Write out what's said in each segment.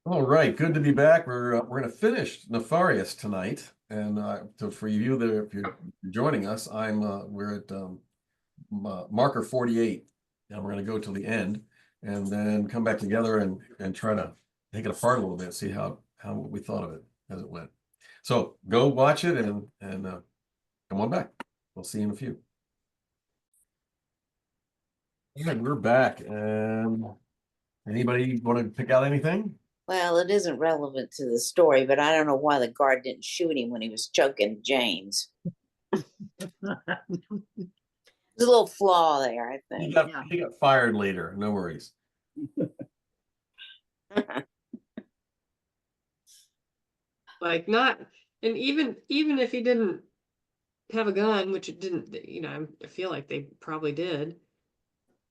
All right, good to be back. We're going to finish Nefarious tonight, and for you that if you're joining us, we're at marker 48, and we're going to go to the end, and then come back together and try to take it apart a little bit, see how we thought of it as it went. So go watch it and come on back. We'll see you in a few. All right, we're back, and anybody want to pick out anything? Well, it isn't relevant to the story, but I don't know why the guard didn't shoot him when he was choking James. There's a little flaw there, I think. He got fired later. No worries. Like not, and even if he didn't have a gun, which it didn't, I feel like they probably did.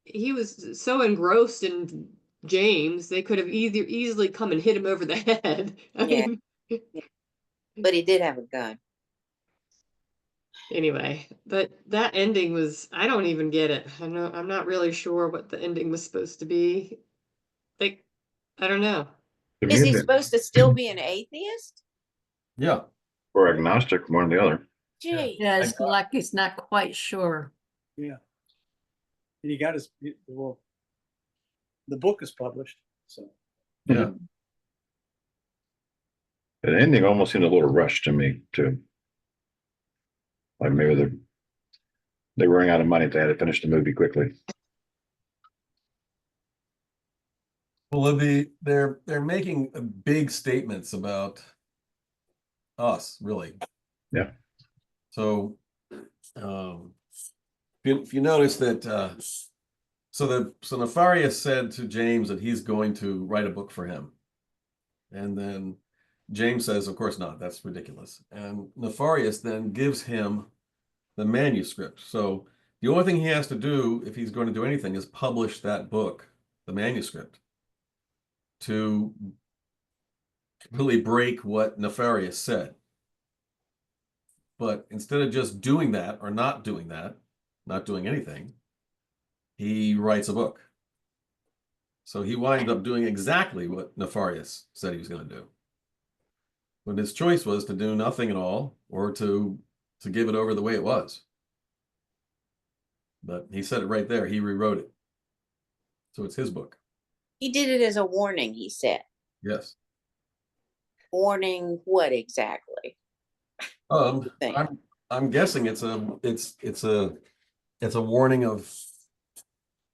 He was so engrossed in James, they could have easily come and hit him over the head. I mean, but he did have a gun. Anyway, but that ending was, I don't even get it. I'm not really sure what the ending was supposed to be. Like, I don't know. Is he supposed to still be an atheist? Yeah. Or agnostic, one or the other. Gee. Yeah, it's like he's not quite sure. Yeah. And he got well, the book is published, so. Yeah. The ending almost seemed a little rushed to me, too. Like maybe they were running out of money. They had to finish the movie quickly. Well, they're making big statements about us, really. Yeah. So, if you notice that, so Nefarious said to James that he's going to write a book for him, and then James says, "Of course not. That's ridiculous." And Nefarious then gives him the manuscript. So the only thing he has to do, if he's going to do anything, is publish that book, the manuscript, to really break what Nefarious said. But instead of just doing that or not doing that, not doing anything, he writes a book. So he winds up doing exactly what Nefarious said he was going to do. But his choice was to do nothing at all, or to give it over the way it was. But he said it right there. He rewrote it. So it's his book. He did it as a warning, he said. Yes. Warning what exactly? I'm guessing it's a warning of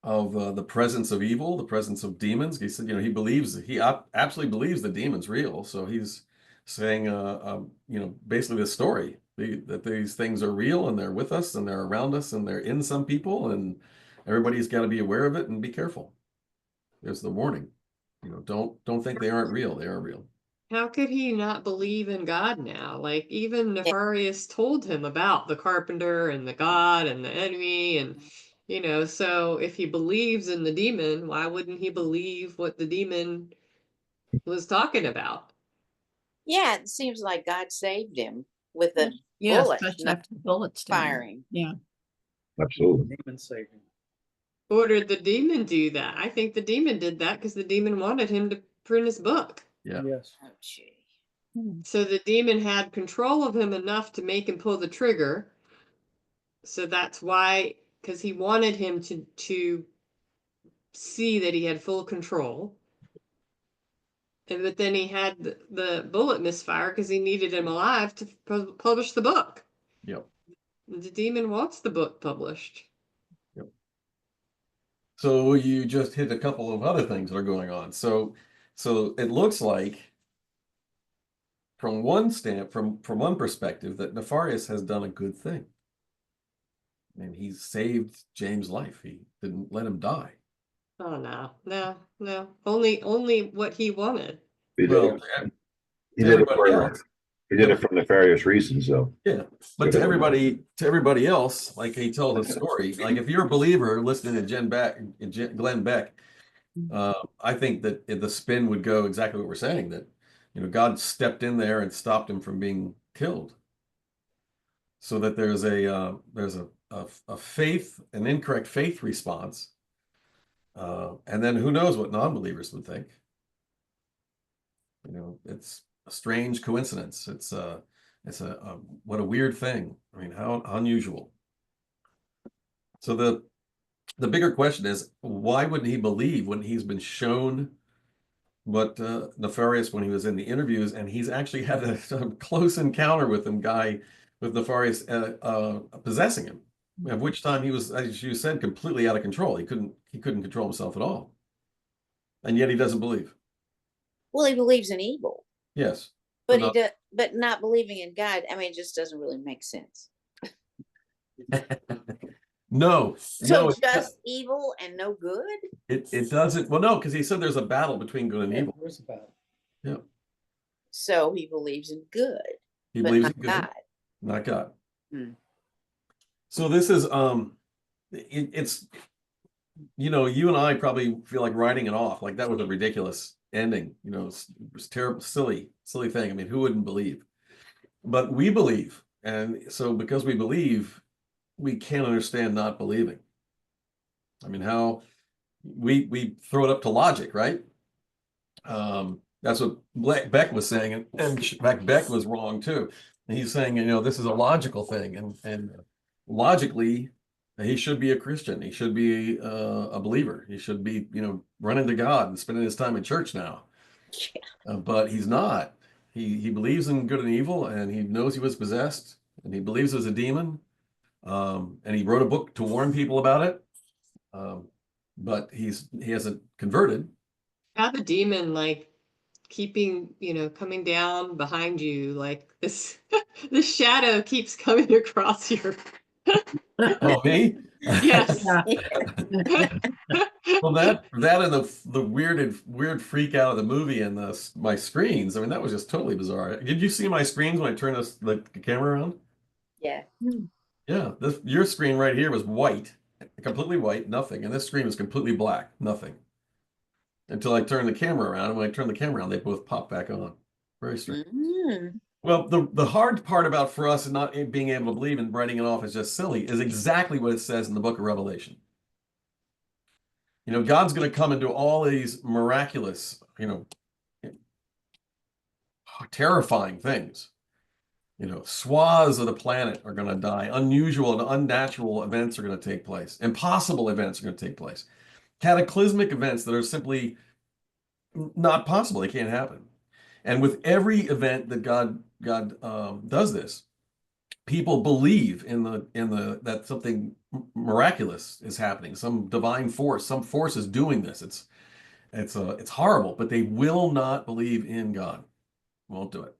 the presence of evil, the presence of demons. He said, he absolutely believes the demon's real. So he's saying, basically the story that these things are real and they're with us and they're around us and they're in some people and everybody's got to be aware of it and be careful. There's the warning. Don't think they aren't real. They are real. How could he not believe in God now? Like, even Nefarious told him about the carpenter and the God and the enemy, and so if he believes in the demon, why wouldn't he believe what the demon was talking about? Yeah, it seems like God saved him with a bullet, not the bullets firing. Yeah, absolutely. Demon saved him. Or did the demon do that? I think the demon did that because the demon wanted him to print his book. Yeah. Yes. Oh, gee. So the demon had control of him enough to make him pull the trigger. So that's why, because he wanted him to see that he had full control. But then he had the bullet misfire because he needed him alive to publish the book. Yep. The demon wants the book published. Yep. So you just hit a couple of other things that are going on. So it looks like, from one perspective, that Nefarious has done a good thing. And he saved James' life. He didn't let him die. Oh no. Only what he wanted. He did it for nefarious reasons, though. Yeah, but to everybody else, like he told a story. Like if you're a believer listening to Glenn Beck, I think that the spin would go exactly what we're saying, that God stepped in there and stopped him from being killed, so that there's a faith, an incorrect faith response, and then who knows what non-believers would think. You know, it's a strange coincidence. What a weird thing. I mean, how unusual. So the bigger question is, why wouldn't he believe when he's been shown what nefarious when he was in the interviews, and he's actually had a close encounter with some guy with nefarious possessing him, at which time he was, as you said, completely out of control. He couldn't control himself at all, and yet he doesn't believe. Well, he believes in evil, Yes, but not- but not believing in God. I mean, it just doesn't really make sense. no, So no, just evil and no good? it doesn't. Well, no, because he said there's a battle between good and Yeah, evil. where's about? Yeah, So he believes in good, he but believes not in good, God. not God. Hmm. So this is it's, you know, you and I probably feel like writing it off. Like that was a ridiculous ending. You know, it was terrible, silly thing. I mean, who wouldn't believe? But we believe, and so because we believe, we can't understand not believing. I mean, how we throw it up to logic, right? That's what Beck was saying, and in fact, Beck was wrong too. And he's saying, you know, this is a logical thing, and logically, he should be a Christian. He should be a believer. He should be, you know, running to God and spending his time in church now. But he's not. He believes in good and evil, and he knows he was possessed, and he believes it was a demon. And he wrote a book to warn people about it. But he hasn't converted. How the demon like keeping, coming down behind you like this the shadow keeps coming across your Oh, me? yes. Well, that and the weird freak out of the movie and my screens. I mean, that was just totally bizarre. Did you see my screens when I turned the camera around? Yeah. Yeah, your screen right here was white, completely white, nothing, and this screen was completely black, nothing. Until I turned the camera around, and when I turned the camera around, they both popped back on. Very strange. Mm. Well, the hard part about for us and not being able to believe and writing it off as just silly is exactly what it says in the book of Revelation. You know, God's going to come and do all these miraculous, you know, terrifying things. You know, swaths of the planet are going to die. Unusual and unnatural events are going to take place. Impossible events are going to take place. Cataclysmic events that are simply not possible. They can't happen. And with every event that God does this, people believe in the that something miraculous is happening. Some divine force, some force is doing this. It's horrible, but they will not believe in God. Won't do it.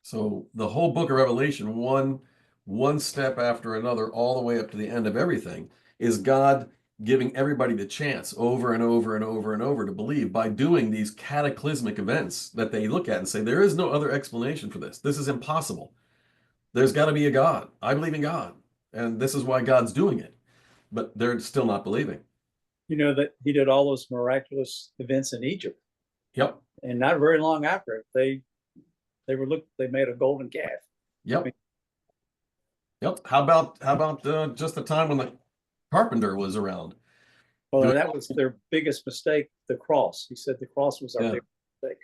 So the whole book of Revelation, one step after another, all the way up to the end of everything, is God giving everybody the chance over and over and over and over to believe by doing these cataclysmic events that they look at and say, there is no other explanation for this. This is impossible. There's got to be a God. I believe in God, and this is why God's doing it. But they're still not believing. You know that he did all those miraculous events in Egypt, Yep. and not very long after it, they made a golden calf. Yep. Yep. How about just the time when the carpenter was around? Well, that was their biggest mistake, the cross. He said the cross was our biggest mistake.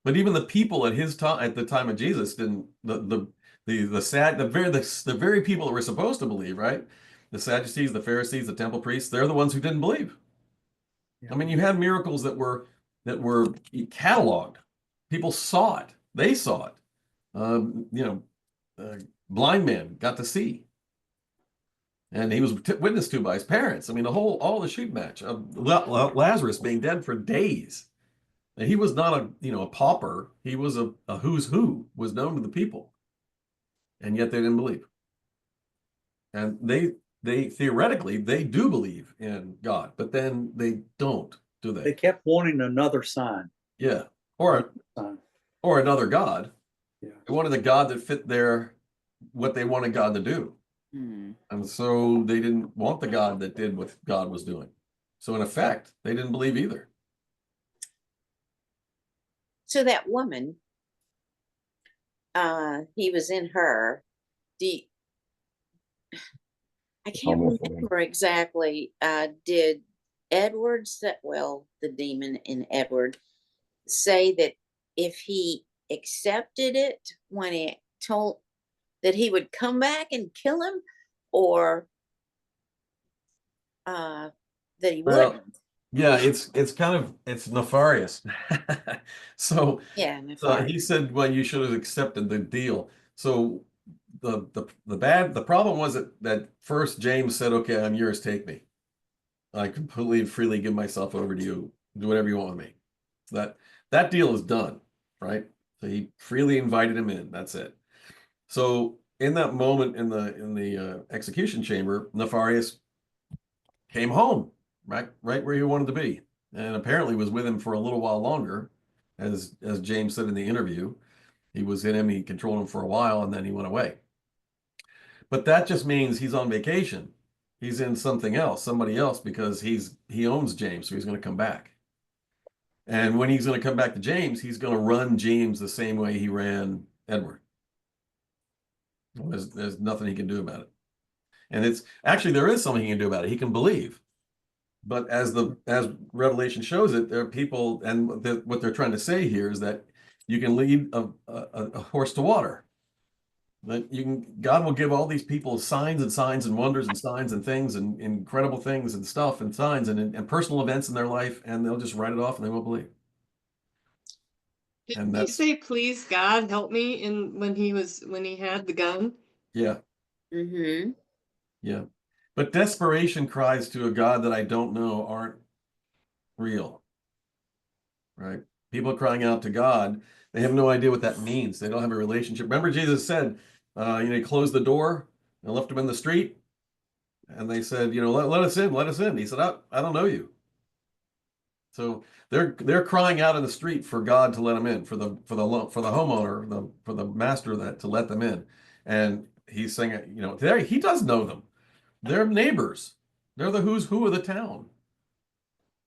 But even the people at his time, at the time of Jesus, didn't the very people that were supposed to believe, right? The Sadducees, the Pharisees, the temple priests, they're the ones who didn't believe. Yeah. I mean, you had miracles that were cataloged. People saw it. They saw it. Blind man got to see, and he was witnessed to by his parents. I mean, all the shoot match of Lazarus being dead for days. And he was not a pauper. He was a who's who, was known to the people, and yet they didn't believe. And they theoretically they do believe in God, but then they don't, do they? They kept wanting another sign. Yeah, or another God. Yeah. They wanted a God that fit what they wanted God to do, and so they didn't want the God that did what God was doing. So in effect, they didn't believe either. So that woman, he was in her. I can't remember exactly. Did Edward the demon in Edward, say that if he accepted it when he told that he would come back and kill him, or that he Well, wouldn't? yeah, it's kind of it's nefarious. So Yeah, he said, well, you should have accepted the deal. So the problem was that first James said, okay, I'm yours, take me. I completely freely give myself over to you. Do whatever you want with me. That deal is done, right? So he freely invited him in. That's it. So in that moment in the execution chamber, Nefarious came home, right where he wanted to be, and apparently was with him for a little while longer, as James said in the interview. He was in him, he controlled him for a while, and then he went away. But that just means he's on vacation. He's in something else, somebody else, because he owns James, so he's going to come back. And when he's going to come back to James, he's going to run James the same way he ran Edward. There's nothing he can do about it. And it's actually, there is something he can do about it. He can believe. But as Revelation shows it, there are people, and what they're trying to say here is that you can lead a horse to water. That God will give all these people signs and signs and wonders and signs and things and incredible things and stuff and signs and personal events in their life, and they'll just write it off and they won't believe. Did he say, please God help me, when he had the gun? Yeah. Mm-hmm. Yeah. But desperation cries to a God that I don't know aren't real. Right? People crying out to God, they have no idea what that means. They don't have a relationship. Remember, Jesus said, he closed the door and left them in the street. And they said, let us in, let us in. He said, I don't know you. So they're crying out in the street for God to let them in, for the homeowner, for the master to let them in. And he's saying, he does know them. They're neighbors. They're the who's who of the town.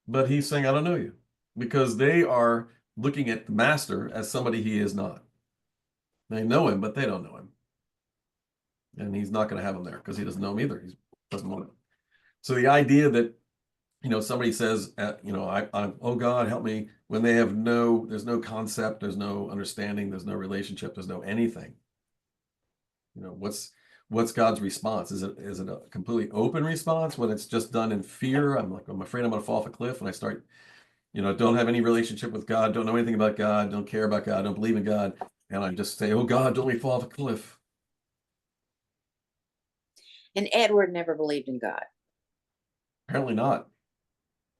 But he's saying, I don't know you, because they are looking at the master as somebody he is not. They know him, but they don't know him. And he's not going to have them there because he doesn't know him either. He doesn't want him. So the idea that, somebody says, oh God, help me, when they have there's no concept, there's no understanding, there's no relationship, there's no anything. What's God's response? Is it a completely open response when it's just done in fear? I'm afraid I'm going to fall off a cliff when I start, don't have any relationship with God, don't know anything about God, don't care about God, don't believe in God, and I just say, oh God, don't let me fall off a cliff. And Edward never believed in God. Apparently not.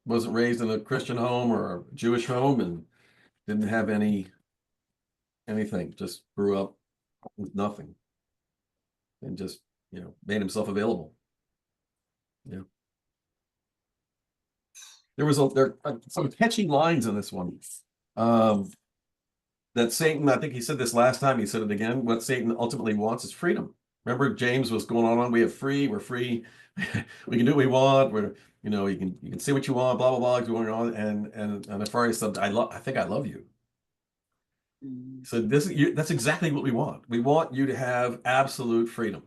Wasn't raised in a Christian home or a Jewish home and didn't have anything. Just grew up with nothing and just, made himself available. Yeah. There are some catchy lines in this one. That Satan, I think he said this last time, he said it again, what Satan ultimately wants is freedom. Remember, James was going on, we're free, we can do what we want, you can say what you want, blah, blah, blah, going on. And as far as said, I think I love you. So that's exactly what we want. We want you to have absolute freedom,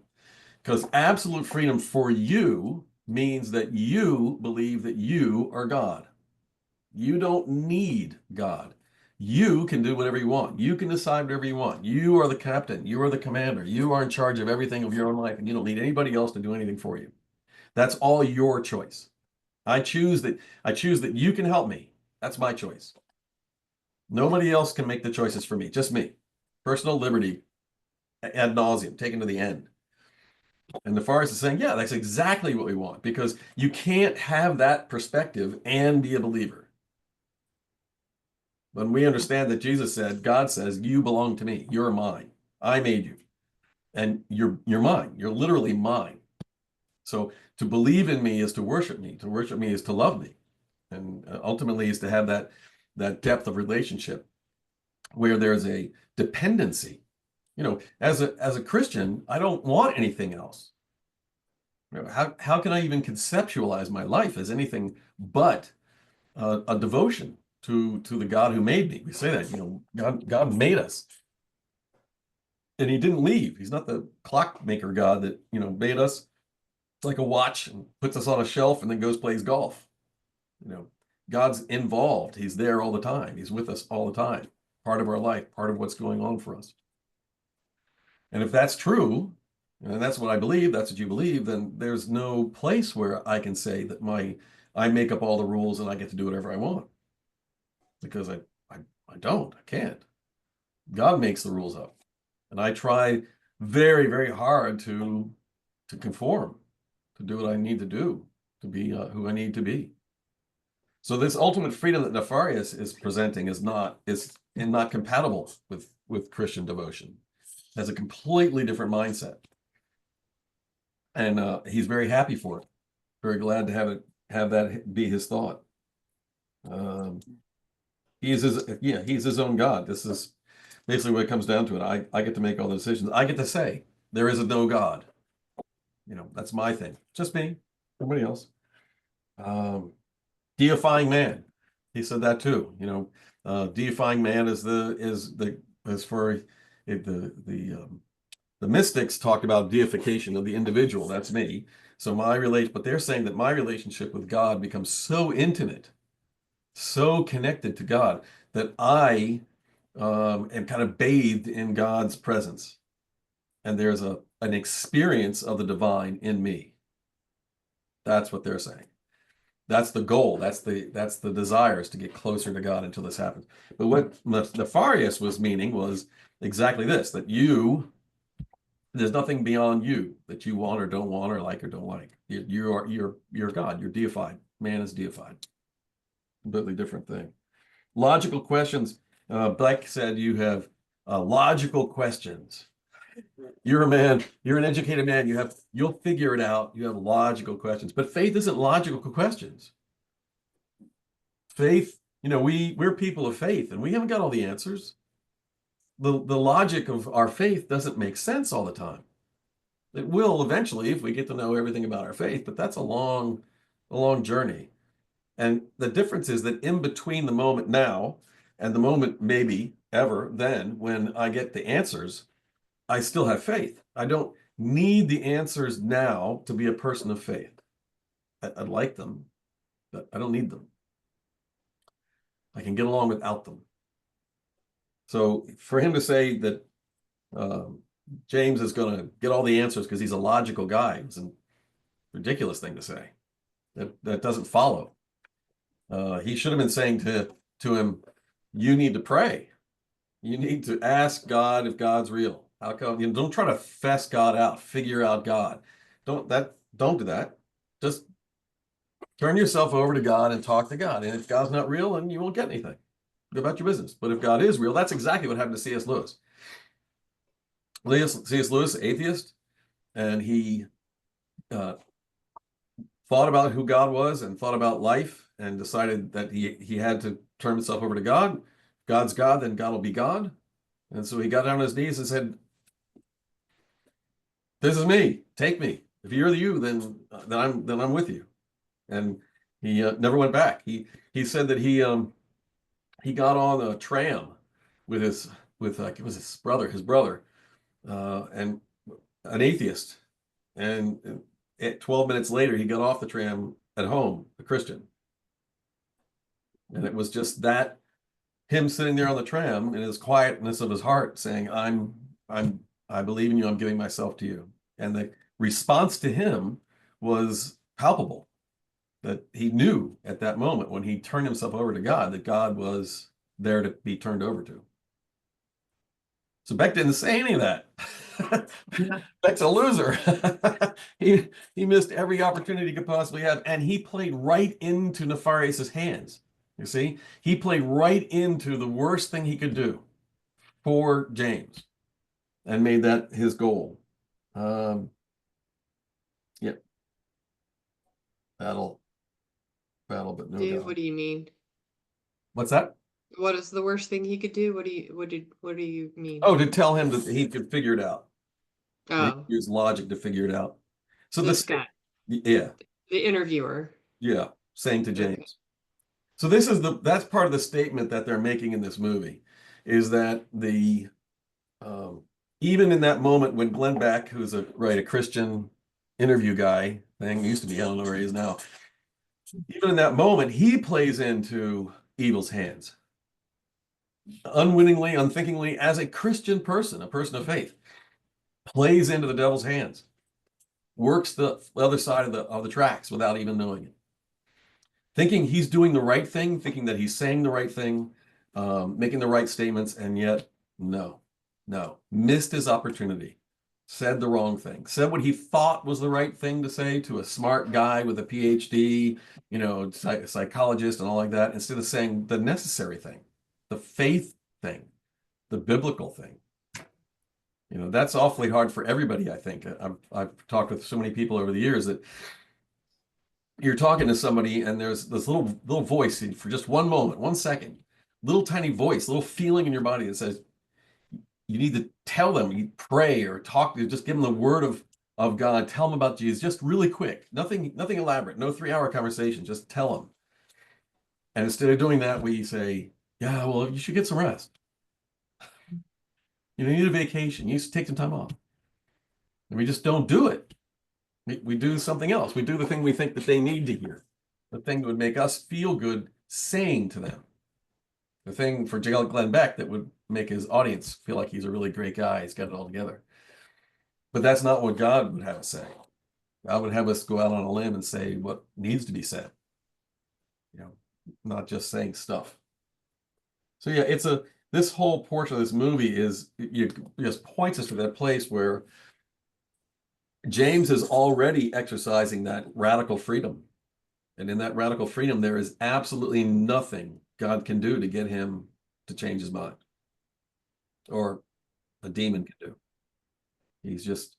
because absolute freedom for you means that you believe that you are God. You don't need God. You can do whatever you want. You can decide whatever you want. You are the captain. You are the commander. You are in charge of everything of your own life, and you don't need anybody else to do anything for you. That's all your choice. I choose that you can help me. That's my choice. Nobody else can make the choices for me, just me. Personal liberty ad nauseum, taken to the end. And the forest is saying, yeah, that's exactly what we want, because you can't have that perspective and be a believer. When we understand that Jesus said, God says, you belong to me. You're mine. I made you. And you're mine. You're literally mine. So to believe in me is to worship me. To worship me is to love me. And ultimately is to have that depth of relationship where there's a dependency. As a Christian, I don't want anything else. How can I even conceptualize my life as anything but a devotion to the God who made me? We say that, God made us. And he didn't leave. He's not the clockmaker God that, made us like a watch and puts us on a shelf and then goes plays golf. God's involved. He's there all the time. He's with us all the time. Part of our life, part of what's going on for us. And if that's true, and that's what I believe, that's what you believe, then there's no place where I can say that I make up all the rules and I get to do whatever I want. Because I don't, I can't. God makes the rules up. And I try very, very hard to conform, to do what I need to do, to be who I need to be. So this ultimate freedom that Nefarious is presenting is not compatible with Christian devotion. It has a completely different mindset. And he's very happy for it. Very glad to have that be his thought. He's his own God. This is basically what it comes down to it. I get to make all the decisions. I get to say there is no God. That's my thing. Just me, nobody else. Deifying man. He said that too. Deifying man is for the mystics talked about deification of the individual. That's me. So but they're saying that my relationship with God becomes so intimate, so connected to God, that I am kind of bathed in God's presence. And there's an experience of the divine in me. That's what they're saying. That's the goal. That's the desire, is to get closer to God until this happens. But what Nefarious was meaning was exactly this, that there's nothing beyond you that you want or don't want or don't like. You're God. You're deified. Man is deified. Completely different thing. Logical questions. Blake said you have logical questions. You're a man. You're an educated man. You'll figure it out. You have logical questions. But faith isn't logical questions. Faith, we're people of faith, and we haven't got all the answers. The logic of our faith doesn't make sense all the time. It will eventually if we get to know everything about our faith, but that's a long journey. And the difference is that in between the moment now and the moment maybe ever then when I get the answers, I still have faith. I don't need the answers now to be a person of faith. I like them, but I don't need them. I can get along without them. So for him to say that James is going to get all the answers because he's a logical guy is a ridiculous thing to say. That doesn't follow. He should have been saying to him, you need to pray. You need to ask God if God's real. How come? Don't try to fess God out, figure out God. Don't do that. Just turn yourself over to God and talk to God. And if God's not real, then you won't get anything. Go about your business. But if God is real, that's exactly what happened to C.S. Lewis. C.S. Lewis, atheist, and he thought about who God was and thought about life and decided that he had to turn himself over to God. God's God, then God will be God. And so he got down on his knees and said, this is me, take me. If you're you, then I'm with you. And he never went back. He said that he got on a tram with his brother, and an atheist. And 12 minutes later, he got off the tram at home, a Christian. And it was just that, him sitting there on the tram in his quietness of his heart saying, I believe in you, I'm giving myself to you. And the response to him was palpable, that he knew at that moment when he turned himself over to God, that God was there to be turned over to. So Beck didn't say any of that. Beck's a loser. He missed every opportunity he could possibly have, and he played right into Nefarious's hands. You see, he played right into the worst thing he could do for James and made that his goal. Yep. Battle, but no Dave, God. what do you mean? What's that? What is the worst thing he could do? What do you mean? Oh, to tell him that he could figure it out. Oh, Use logic to figure it out. So this guy, yeah, the interviewer. yeah, saying to James. Okay. So that's part of the statement that they're making in this movie, is that even in that moment when Glenn Beck, who's a Christian interview guy thing, used to be, I don't know where he is now, even in that moment, he plays into evil's hands. Unwittingly, unthinkingly, as a Christian person, a person of faith, plays into the devil's hands, works the other side of the tracks without even knowing it. Thinking he's doing the right thing, thinking that he's saying the right thing, making the right statements, and yet, no, missed his opportunity, said the wrong thing, said what he thought was the right thing to say to a smart guy with a PhD, psychologist and all like that, instead of saying the necessary thing, the faith thing, the biblical thing. That's awfully hard for everybody, I think. I've talked with so many people over the years that you're talking to somebody and there's this little voice for just one moment, 1 second, little tiny voice, little feeling in your body that says, you need to tell them, you pray or talk, just give them the word of God, tell them about Jesus, just really quick, nothing elaborate, no 3-hour conversation, just tell them. And instead of doing that, we say, yeah, well, you should get some rest. You need a vacation. You should take some time off. And we just don't do it. We do something else. We do the thing we think that they need to hear. The thing that would make us feel good saying to them. The thing for Glenn Beck that would make his audience feel like he's a really great guy. He's got it all together. But that's not what God would have us say. God would have us go out on a limb and say what needs to be said. Not just saying stuff. So yeah, this whole portion of this movie just points us to that place where James is already exercising that radical freedom. And in that radical freedom, there is absolutely nothing God can do to get him to change his mind, or a demon can do. He's just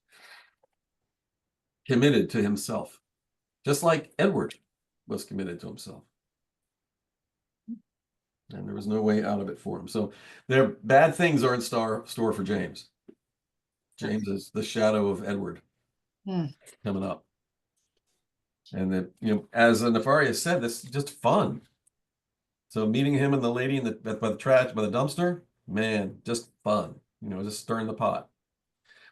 committed to himself, just like Edward was committed to himself. And there was no way out of it for him. So bad things are in store for James. James is the shadow of Edward coming up. And that, as Nefarious said, this is just fun. So meeting him and the lady by the dumpster, man, just fun. Just stirring the pot.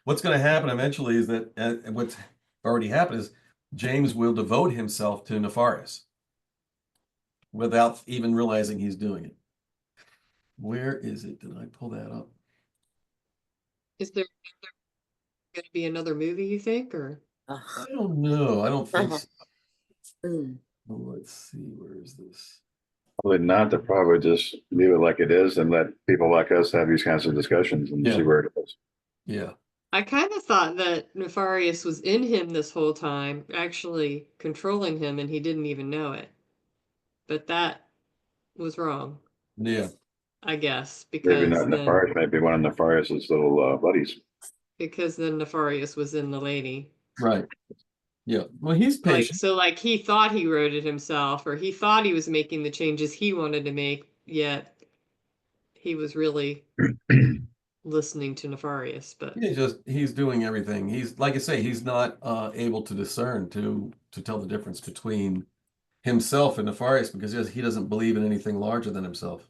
What's going to happen eventually is that what's already happened is James will devote himself to Nefarious without even realizing he's doing it. Where is it? Did I pull that up? Is there going to be another movie, you think, or? I don't know. I don't think so. Mm. Well, let's see. Where is this? Probably not, to probably just leave it like it is and let people like us have these kinds of discussions and see where it goes. Yeah. I kind of thought that Nefarious was in him this whole time, actually controlling him, and he didn't even know it. But that was wrong. Yeah. I guess, Maybe because not Nefarious, maybe one of Nefarious's little buddies. Because then Nefarious was in the lady. Right. Yeah. Well, he's patient. So he thought he wrote it himself, or he thought he was making the changes he wanted to make, yet he was really listening to Nefarious. But he's doing everything. He's, like I say, he's not able to discern to tell the difference between himself and Nefarious, because he doesn't believe in anything larger than himself.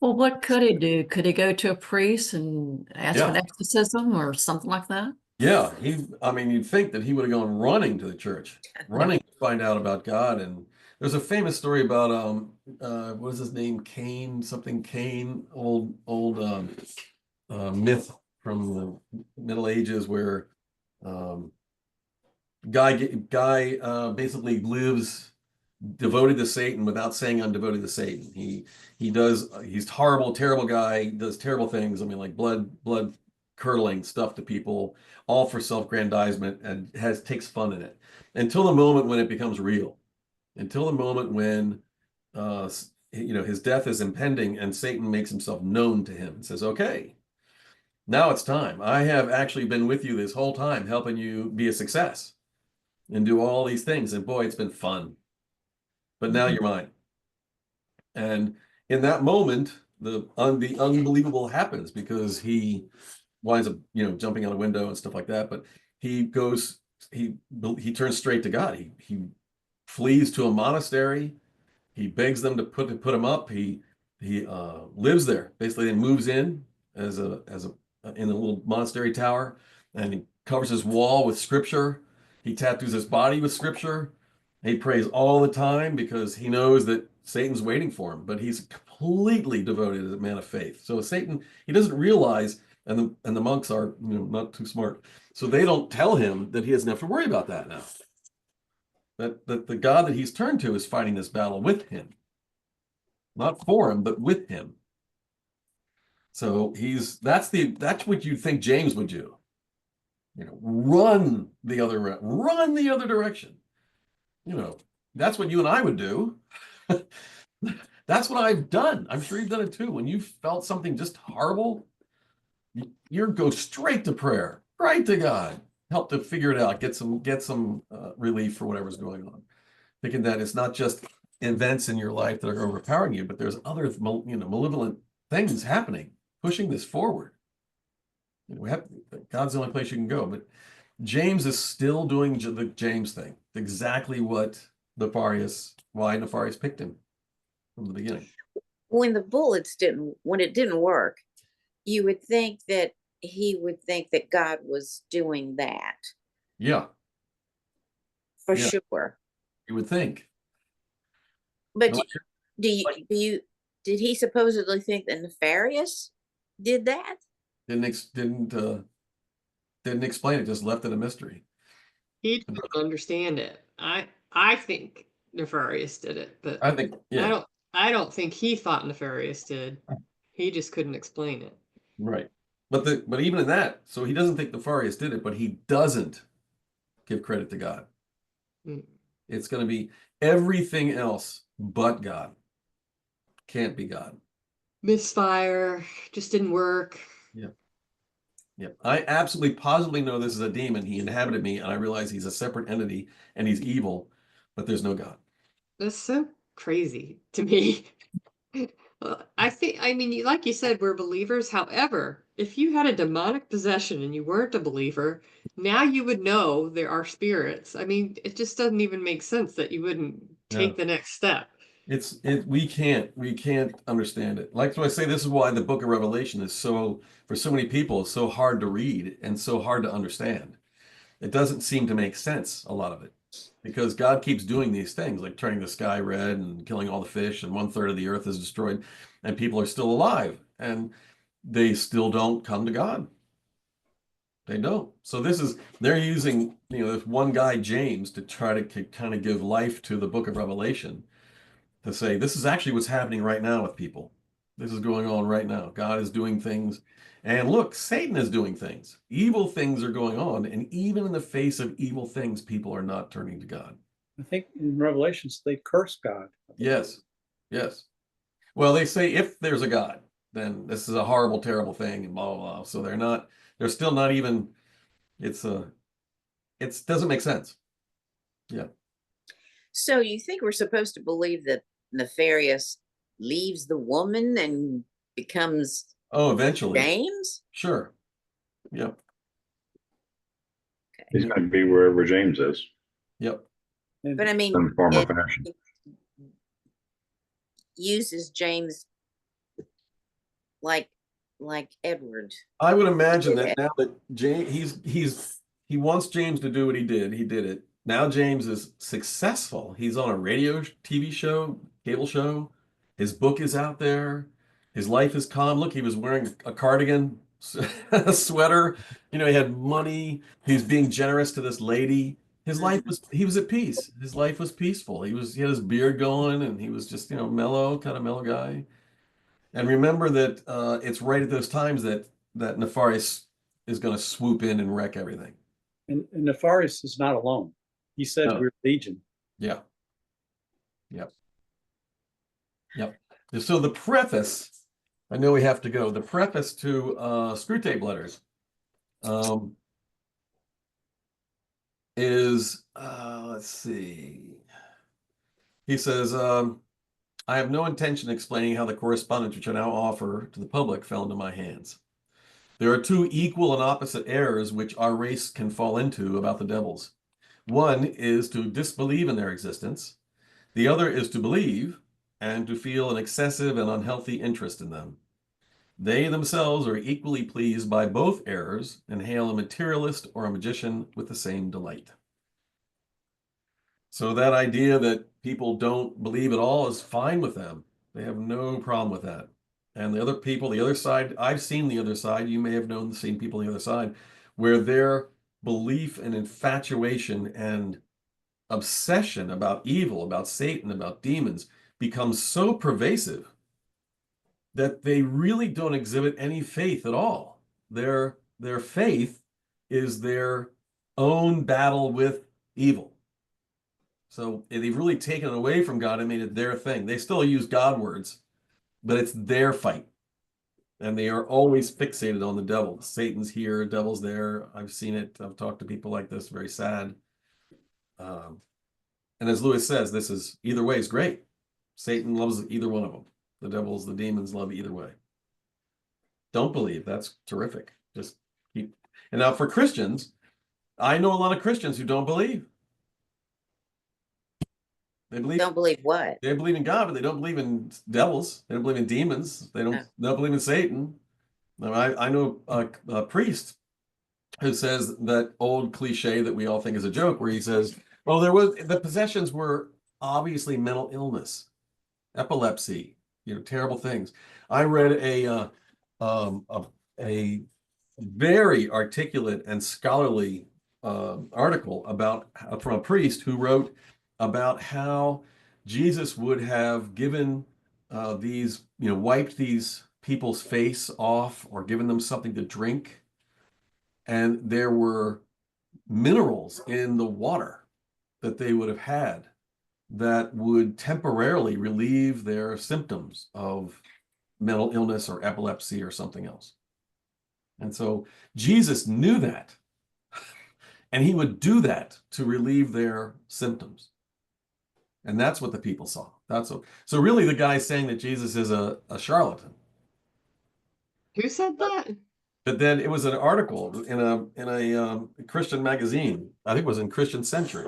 Well, what could he do? Could he go to a priest and ask for an exorcism or something like that? Yeah, you'd think that he would have gone running to the church, running to find out about God. And there's a famous story about what is his name? Cain, old myth from the Middle Ages, where guy basically lives devoted to Satan without saying I'm devoted to Satan. He's horrible, terrible guy, does terrible things. Like blood curdling stuff to people, all for self-grandizement, and takes fun in it until the moment when it becomes real, until the moment when his death is impending and Satan makes himself known to him and says, okay, now it's time. I have actually been with you this whole time, helping you be a success and do all these things. And boy, it's been fun. But now you're mine. And in that moment, the unbelievable happens, because he winds up, jumping out a window and stuff like that. But he turns straight to God. He flees to a monastery. He begs them to put him up. He lives there, basically, and moves in in a little monastery tower, and he covers his wall with scripture. He tattoos his body with scripture. He prays all the time because he knows that Satan's waiting for him, but he's completely devoted as a man of faith. So Satan, he doesn't realize, and the monks are, not too smart, so they don't tell him that he doesn't have to worry about that now. That the God that he's turned to is fighting this battle with him, not for him, but with him. So that's what you'd think James would do. Run the other direction. That's what you and I would do. That's what I've done. I'm sure you've done it too. When you felt something just horrible, you go straight to prayer, right to God, help to figure it out, get some relief for whatever's going on. Thinking that it's not just events in your life that are overpowering you, but there's other malevolent things happening, pushing this forward. God's the only place you can go. But James is still doing the James thing, exactly why Nefarius picked him from the beginning. When it didn't work, you would think that he would think that God was doing that. Yeah. For Yeah. sure. You would think. But did he supposedly think that Nefarius did that? Didn't explain it, just left it a mystery. He didn't understand it. I think Nefarius did it, but I think, yeah. I don't think he thought Nefarius did. He just couldn't explain it. Right. But even in that, so he doesn't think Nefarius did it, but he doesn't give credit to God. Mm. It's going to be everything else but God. Can't be God. Misfire, just didn't work. Yeah. Yeah. I absolutely positively know this is a demon. He inhabited me, and I realize he's a separate entity and he's evil, but there's no God. That's so crazy to me. I mean, like you said, we're believers. However, if you had a demonic possession and you weren't a believer, now you would know there are spirits. I mean, it just doesn't even make sense that you wouldn't take the next step. We can't understand it. Like I say, this is why the book of Revelation is for so many people, it's so hard to read and so hard to understand. It doesn't seem to make sense, a lot of it, because God keeps doing these things, like turning the sky red and killing all the fish, and 1/3 of the earth is destroyed, and people are still alive, and they still don't come to God. They don't. So they're using, this one guy, James, to try to kind of give life to the book of Revelation, to say, this is actually what's happening right now with people. This is going on right now. God is doing things. And look, Satan is doing things. Evil things are going on. And even in the face of evil things, people are not turning to God. I think in Revelations, they curse God. Yes. Yes. Well, they say if there's a God, then this is a horrible, terrible thing, and blah, blah, blah. So they're still not even, it doesn't make sense. Yeah. So you think we're supposed to believe that Nefarius leaves the woman and becomes Eventually. James? Sure. Yep. He's going to be wherever James is. Yep. But I mean, Some form or fashion. uses James like Edward. I would imagine that now that James, he wants James to do what he did. He did it. Now James is successful. He's on a radio, TV show, cable show. His book is out there. His life is calm. Look, he was wearing a cardigan, a sweater. He had money. He's being generous to this lady. He was at peace. His life was peaceful. He had his beard going, and he was just, mellow, kind of mellow guy. And remember that it's right at those times that Nefarius is going to swoop in and wreck everything. And Nefarius is not alone. He said No. we're legion. Yeah. Yep. Yep. So the preface, I know we have to go. The preface to Screwtape Letters is, let's see. He says, I have no intention of explaining how the correspondence which I now offer to the public fell into my hands. There are two equal and opposite errors which our race can fall into about the devils. One is to disbelieve in their existence. The other is to believe and to feel an excessive and unhealthy interest in them. They themselves are equally pleased by both errors and hail a materialist or a magician with the same delight. So that idea that people don't believe at all is fine with them. They have no problem with that. And the other people, the other side, I've seen the other side. You may have seen people on the other side, where their belief and infatuation and obsession about evil, about Satan, about demons becomes so pervasive that they really don't exhibit any faith at all. Their faith is their own battle with evil. So they've really taken it away from God and made it their thing. They still use God words, but it's their fight. And they are always fixated on the devil. Satan's here, devil's there. I've seen it. I've talked to people like this, very sad. And as Lewis says, this is either way is great. Satan loves either one of them. The devils, the demons love either way. Don't believe. That's terrific. Just keep. And now for Christians, I know a lot of Christians who don't believe. They believe. Don't believe what? They believe in God, but they don't believe in devils. They don't believe in demons. They don't believe in Satan. I know a priest who says that old cliche that we all think is a joke, where he says, "Well, the possessions were obviously mental illness, epilepsy, terrible things." I read a very articulate and scholarly article from a priest who wrote about how Jesus would have given wiped these people's face off or given them something to drink. And there were minerals in the water that they would have had that would temporarily relieve their symptoms of mental illness or epilepsy or something else. And so Jesus knew that, and he would do that to relieve their symptoms. And that's what the people saw. So really the guy saying that Jesus is a charlatan. Who said that? But then it was an article in a Christian magazine. I think it was in Christian Century,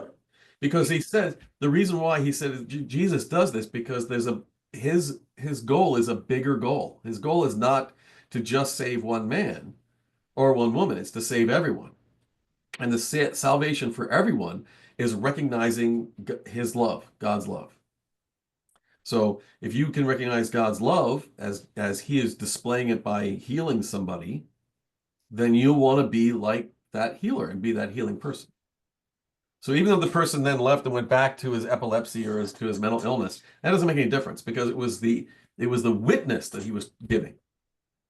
because he said the reason why he said Jesus does this because there's his goal is a bigger goal. His goal is not to just save one man or one woman. It's to save everyone. And the salvation for everyone is recognizing his love, God's love. So if you can recognize God's love as he is displaying it by healing somebody, then you want to be like that healer and be that healing person. So even though the person then left and went back to his epilepsy or to his mental illness, that doesn't make any difference, because it was the witness that he was giving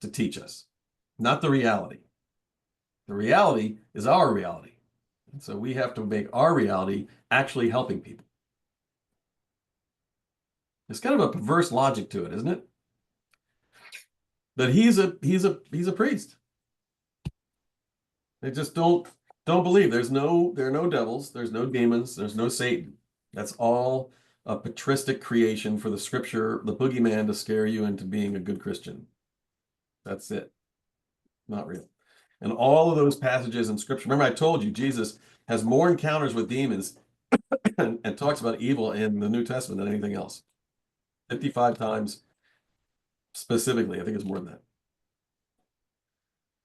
to teach us, not the reality. The reality is our reality. And so we have to make our reality actually helping people. It's kind of a perverse logic to it, isn't it? But he's a priest. They just don't believe. There are no devils, there's no demons, there's no Satan. That's all a patristic creation for the scripture, the boogeyman, to scare you into being a good Christian. That's it. Not real. And all of those passages in scripture, remember I told you Jesus has more encounters with demons and talks about evil in the New Testament than anything else. 55 times specifically. I think it's more than that.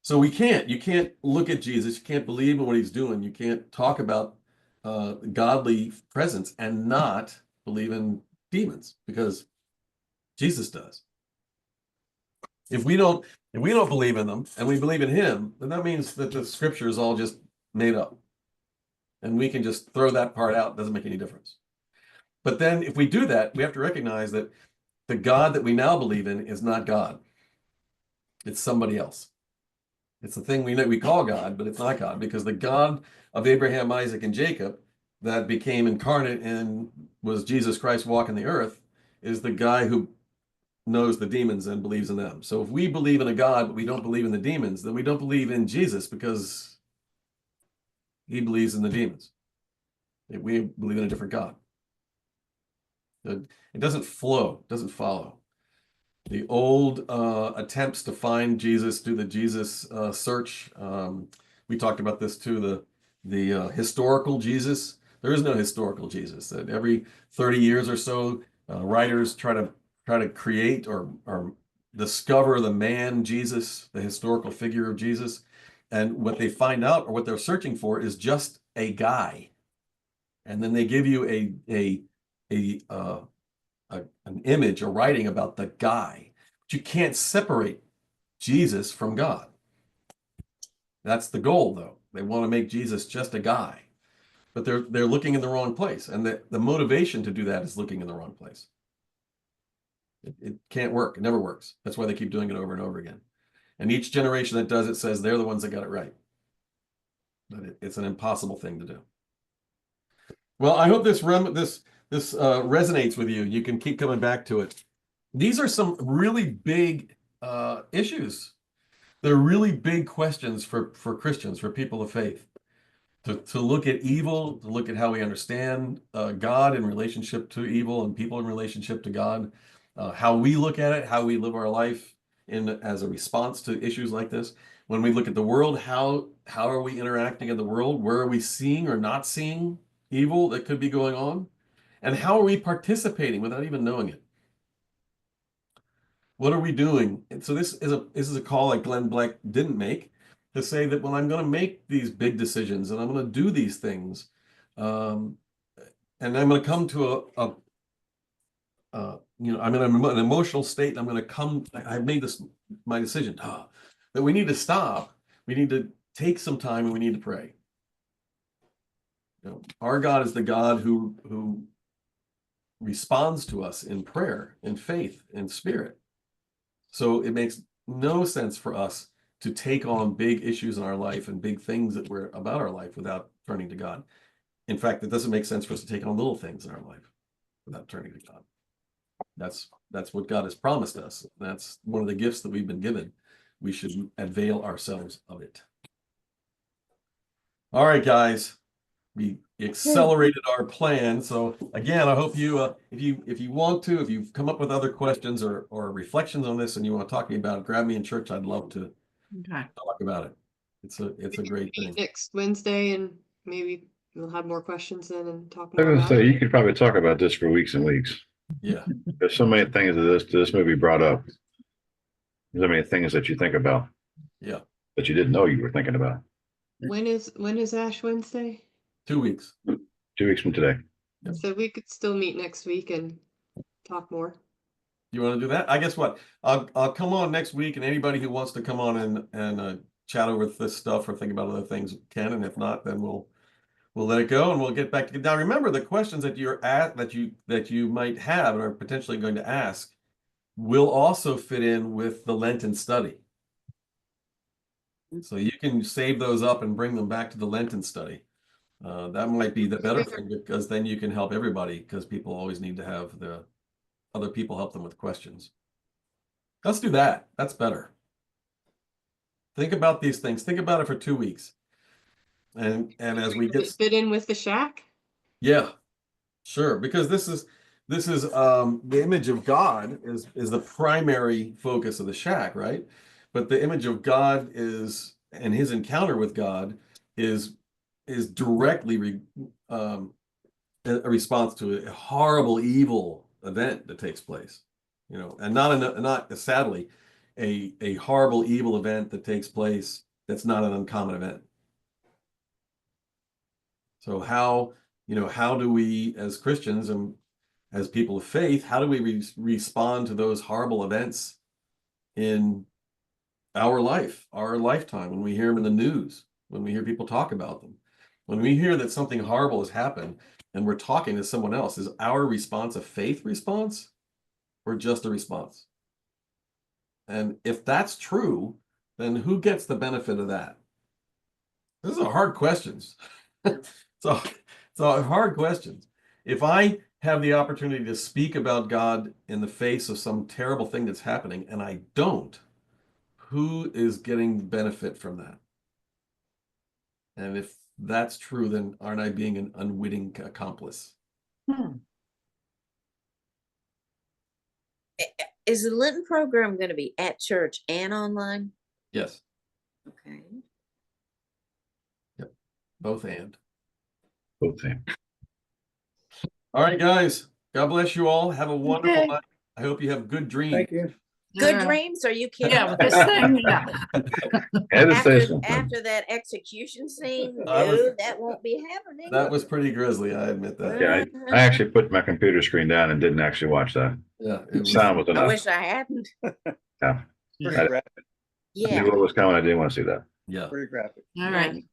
So you can't look at Jesus, you can't believe in what he's doing, you can't talk about godly presence and not believe in demons, because Jesus does. If we don't believe in them and we believe in him, then that means that the scripture is all just made up. And we can just throw that part out. It doesn't make any difference. But then if we do that, we have to recognize that the God that we now believe in is not God. It's somebody else. It's the thing we call God, but it's not God, because the God of Abraham, Isaac, and Jacob that became incarnate and was Jesus Christ walking the earth is the guy who knows the demons and believes in them. So if we believe in a God, but we don't believe in the demons, then we don't believe in Jesus, because he believes in the demons. We believe in a different God. It doesn't flow, it doesn't follow. The old attempts to find Jesus, do the Jesus search. We talked about this too, the historical Jesus. There is no historical Jesus. That every 30 years or so, writers try to create or discover the man Jesus, the historical figure of Jesus. And what they find out, or what they're searching for, is just a guy. And then they give you an image, a writing about the guy. But you can't separate Jesus from God. That's the goal, though. They want to make Jesus just a guy. But they're looking in the wrong place. And the motivation to do that is looking in the wrong place. It can't work. It never works. That's why they keep doing it over and over again. And each generation that does it says they're the ones that got it right. But it's an impossible thing to do. Well, I hope this resonates with you. You can keep coming back to it. These are some really big issues. They're really big questions for Christians, for people of faith. To look at evil, to look at how we understand God in relationship to evil and people in relationship to God, how we look at it, how we live our life as a response to issues like this. When we look at the world, how are we interacting in the world? Where are we seeing or not seeing evil that could be going on? And how are we participating without even knowing it? What are we doing? And so this is a call like Glenn Black didn't make, to say that when I'm going to make these big decisions and I'm going to do these things, and I'm going to come to I'm in an emotional state, and I'm going to come, I've made my decision, that we need to stop. We need to take some time and we need to pray. Our God is the God who responds to us in prayer, in faith, in spirit. So it makes no sense for us to take on big issues in our life and big things that were about our life without turning to God. In fact, it doesn't make sense for us to take on little things in our life without turning to God. That's what God has promised us. That's one of the gifts that we've been given. We should avail ourselves of it. All right, guys, we accelerated our plan. So again, I hope you, if you want to, if you've come up with other questions or reflections on this and you want to talk to me about it, grab me in church. I'd love to talk about it. It's a great thing. Next Wednesday, and maybe we'll have more questions then and talk I more was about gonna say, it. you could probably talk about this for weeks and weeks. Yeah. There's so many things that this movie brought up. There's so many things that you think about. Yeah. That you didn't know you were thinking about. When is Ash Wednesday? 2 weeks. 2 weeks from today. Yep. So we could still meet next week and talk more. You want to do that? I guess what? I'll come on next week, and anybody who wants to come on and chat over this stuff or think about other things can, and if not, then we'll let it go and we'll get back to it. Now remember, the questions that that you might have and are potentially going to ask will also fit in with the Lenten study. So you can save those up and bring them back to the Lenten study. That might be the better thing, because then you can help everybody, because people always need to have the other people help them with questions. Let's do that. That's better. Think about these things. Think about it for 2 weeks. And as we get fit in with the shack. Yeah, sure. Because this is the image of God is the primary focus of the shack, right? But the image of God and his encounter with God is directly a response to a horrible, evil event that takes place, and not sadly, a horrible, evil event that takes place that's not an uncommon event. So how do we, as Christians and as people of faith, how do we respond to those horrible events in our life, our lifetime, when we hear them in the news, when we hear people talk about them, when we hear that something horrible has happened and we're talking to someone else? Is our response a faith response or just a response? And if that's true, then who gets the benefit of that? These are hard questions. So hard questions. If I have the opportunity to speak about God in the face of some terrible thing that's happening and I don't, who is getting benefit from that? And if that's true, then aren't I being an unwitting accomplice? Is the Lenten program going to be at church and online? Yes. Okay. Yep. Both and. Both things. All right, guys. God bless you all. Have a wonderful Okay. night. I hope you have good dreams. Thank you. Good Yeah. dreams? Are you kidding? Yeah, with this thing, yeah. Had to say After, something. after that execution scene, I was- no, that won't be happening. That was pretty grisly, I admit that. Yeah, I actually put my computer screen down and didn't actually watch that. Yeah, it The was, sound was I enough. wish I hadn't. Yeah. Pretty I- graphic, I Yeah. knew what was coming. I didn't want to see that. yeah. pretty graphic. All right.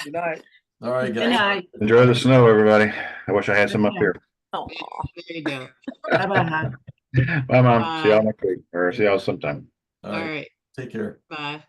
Good night. All right, Good guys. night. Enjoy the snow, everybody. I wish I had some up here. Oh, There you go. Bye-bye. Bye, Mom. See y'all next week or see y'all sometime. All All right, right. take care. Bye.